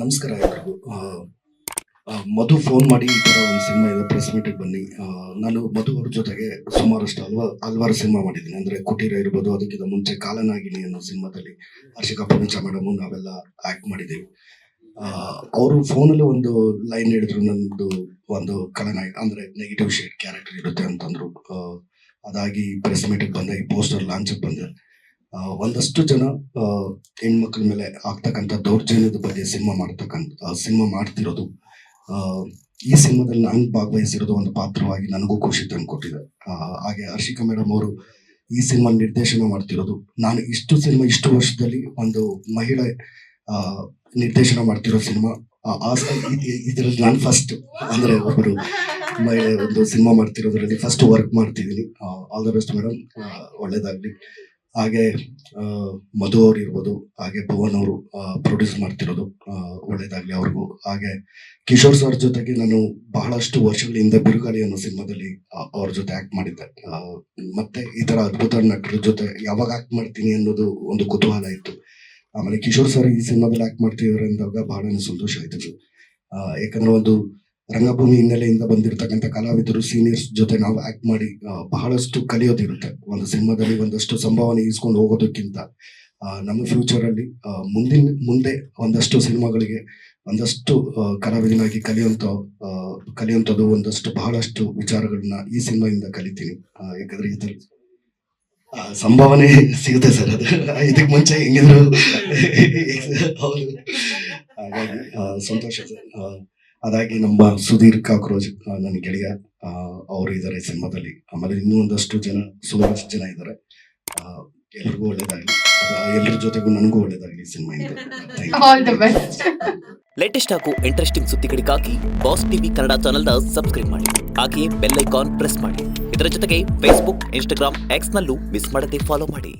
ನಮಸ್ಕಾರ ಎಲ್ರಿಗೂ. ಮಧು ಫೋನ್ ಮಾಡಿ ಈ ಥರ ಒಂದು ಸಿನಿಮಾ ಇದೆ, ಪ್ರೆಸ್ ಮೀಟಿಗೆ ಬನ್ನಿ. ನಾನು ಮಧು ಅವ್ರ ಜೊತೆಗೆ ಸುಮಾರಷ್ಟು ಹಲವಾರು ಸಿನಿಮಾ ಮಾಡಿದ್ದೀನಿ. ಅಂದರೆ ಕುಟೀರ ಇರ್ಬೋದು, ಅದಕ್ಕಿಂತ ಮುಂಚೆ ಕಾಲನಾಗಿನಿ ಅನ್ನೋ ಸಿನಿಮಾದಲ್ಲಿ ಹರ್ಷಿಕಾ ಪೂರ್ಣಿಚ ಮೇಡಮು ನಾವೆಲ್ಲ ಆ್ಯಕ್ಟ್ ಮಾಡಿದ್ದೀವಿ. ಅವರು ಫೋನಲ್ಲಿ ಒಂದು ಲೈನ್ ಹೇಳಿದ್ರು, ನನ್ನದು ಒಂದು ಖಳನಾಯಕ ಅಂದರೆ ನೆಗೆಟಿವ್ ಶೇಡ್ ಕ್ಯಾರೆಕ್ಟರ್ ಇರುತ್ತೆ ಅಂತಂದರು. ಅದಾಗಿ ಪ್ರೆಸ್ ಮೀಟಿಗೆ ಬಂದೆ, ಈ ಪೋಸ್ಟರ್ ಲಾಂಚಿಗೆ ಬಂದೆ. ಒಂದಷ್ಟು ಜನ ಹೆಣ್ಮಕ್ಳ ಮೇಲೆ ಆಗ್ತಕ್ಕಂಥ ದೌರ್ಜನ್ಯದ ಬಗ್ಗೆ ಸಿನಿಮಾ ಮಾಡ್ತಿರೋದು, ಈ ಸಿನಿಮಾದಲ್ಲಿ ನಾನು ಭಾಗವಹಿಸಿರೋದು ಒಂದು ಪಾತ್ರವಾಗಿ ನನಗೂ ಖುಷಿ ತಂದುಕೊಟ್ಟಿದೆ. ಹಾಗೆ ಹರ್ಷಿಕಾ ಮೇಡಮ್ ಅವರು ಈ ಸಿನಿಮಾ ನಿರ್ದೇಶನ ಮಾಡ್ತಿರೋದು, ನಾನು ಇಷ್ಟು ವರ್ಷದಲ್ಲಿ ಒಂದು ಮಹಿಳೆ ನಿರ್ದೇಶನ ಮಾಡ್ತಿರೋ ಸಿನಿಮಾ, ಇದರಲ್ಲಿ ನಾನು ಫಸ್ಟ್, ಅಂದರೆ ಒಬ್ಬರು ಮಹಿಳೆ ಒಂದು ಸಿನಿಮಾ ಮಾಡ್ತಿರೋದ್ರಲ್ಲಿ ಫಸ್ಟ್ ವರ್ಕ್ ಮಾಡ್ತಿದ್ದೀನಿ. ಆಲ್ ದ ಬೆಸ್ಟ್ ಮೇಡಮ್, ಒಳ್ಳೇದಾಗಲಿ. ಹಾಗೆ ಮಧು ಅವ್ರು ಇರ್ಬೋದು, ಹಾಗೆ ಭುವನ್ ಅವರು ಪ್ರೊಡ್ಯೂಸ್ ಮಾಡ್ತಿರೋದು, ಒಳ್ಳೇದಾಗ್ಲಿ ಅವ್ರಿಗೂ. ಹಾಗೆ ಕಿಶೋರ್ ಸರ್ ಜೊತೆಗೆ ನಾನು ಬಹಳಷ್ಟು ವರ್ಷಗಳ ಹಿಂದೆ ಬಿರುಗಾಳಿ ಅನ್ನೋ ಸಿನಿಮಾದಲ್ಲಿ ಅವ್ರ ಜೊತೆ ಆಕ್ಟ್ ಮಾಡಿದ್ದೆ. ಮತ್ತೆ ಈ ತರ ಅದ್ಭುತ ನಟರ ಜೊತೆ ಯಾವಾಗ ಆಕ್ಟ್ ಮಾಡ್ತೀನಿ ಅನ್ನೋದು ಒಂದು ಕುತೂಹಲ ಇತ್ತು. ಆಮೇಲೆ ಕಿಶೋರ್ ಸರ್ ಈ ಸಿನಿಮಾದಲ್ಲಿ ಆಕ್ಟ್ ಮಾಡ್ತಿದ್ದಾರೆ ಅಂದಾಗ ಬಹಳನೇ ಸಂತೋಷ ಆಯ್ತು. ಯಾಕಂದ್ರೆ ಒಂದು ರಂಗಭೂಮಿ ಹಿನ್ನೆಲೆಯಿಂದ ಬಂದಿರತಕ್ಕಂಥ ಕಲಾವಿದರು, ಸೀನಿಯರ್ಸ್ ಜೊತೆ ನಾವು ಆಕ್ಟ್ ಮಾಡಿ ಬಹಳಷ್ಟು ಕಲಿಯೋದಿರುತ್ತೆ. ಒಂದು ಸಿನಿಮಾದಲ್ಲಿ ಒಂದಷ್ಟು ಸಂಭಾವನೆ ಇಸ್ಕೊಂಡು ಹೋಗೋದಕ್ಕಿಂತ ನಮ್ಮ ಫ್ಯೂಚರಲ್ಲಿ ಮುಂದೆ ಒಂದಷ್ಟು ಸಿನಿಮಾಗಳಿಗೆ ಒಂದಷ್ಟು ಕಲಾವಿದನಾಗಿ ಕಲಿಯುವಂಥದ್ದು ಒಂದಷ್ಟು ಬಹಳಷ್ಟು ವಿಚಾರಗಳನ್ನ ಈ ಸಿನಿಮಾದಿಂದ ಕಲಿತೀನಿ. ಯಾಕಂದ್ರೆ ಇದರಲ್ಲಿ ಸಂಭಾವನೆ ಸಿಗುತ್ತೆ ಸರ್, ಅದು ಇದಕ್ಕೆ ಮುಂಚೆ ಹೆಂಗಿದ್ರು. ಹೌದು, ಹಾಗಾಗಿ ಸಂತೋಷ ಸರ್. ಅದಾಗಿ ನಮ್ಮ ಸುಧೀರ್ ಕಾಕ್ರೋಜ್ ನನ್ನ ಗೆಳೆಯ, ಅವರು ಇದ್ದಾರೆ ಸಿನಿಮಾದಲ್ಲಿ. ಆಮೇಲೆ ಇನ್ನೂ ಸುಮಾರಷ್ಟು ಜನ ಇದ್ದಾರೆ. ಎಲ್ರಿಗೂ ಒಳ್ಳೇದಾಗಲಿ, ಎಲ್ಲರ ಜೊತೆಗೂ ನನಗೂ ಒಳ್ಳೇದಾಗಲಿ ಸಿನಿಮಾಯಿಂದ. ಲೇಟೆಸ್ಟ್ ಹಾಗೂ ಇಂಟ್ರೆಸ್ಟಿಂಗ್ ಸುದ್ದಿಗಳಿಗಾಗಿ ಬಾಸ್ ಟಿವಿ ಕನ್ನಡ ಚಾನೆಲ್ನ ಸಬ್ಸ್ಕ್ರೈಬ್ ಮಾಡಿ. ಹಾಗೆಯೇ ಬೆಲ್ ಐಕಾನ್ ಪ್ರೆಸ್ ಮಾಡಿ. ಇದರ ಜೊತೆಗೆ ಫೇಸ್ಬುಕ್, ಇನ್ಸ್ಟಾಗ್ರಾಮ್, ಎಕ್ಸ್ ನಲ್ಲೂ ಮಿಸ್ ಮಾಡದೆ ಫಾಲೋ ಮಾಡಿ.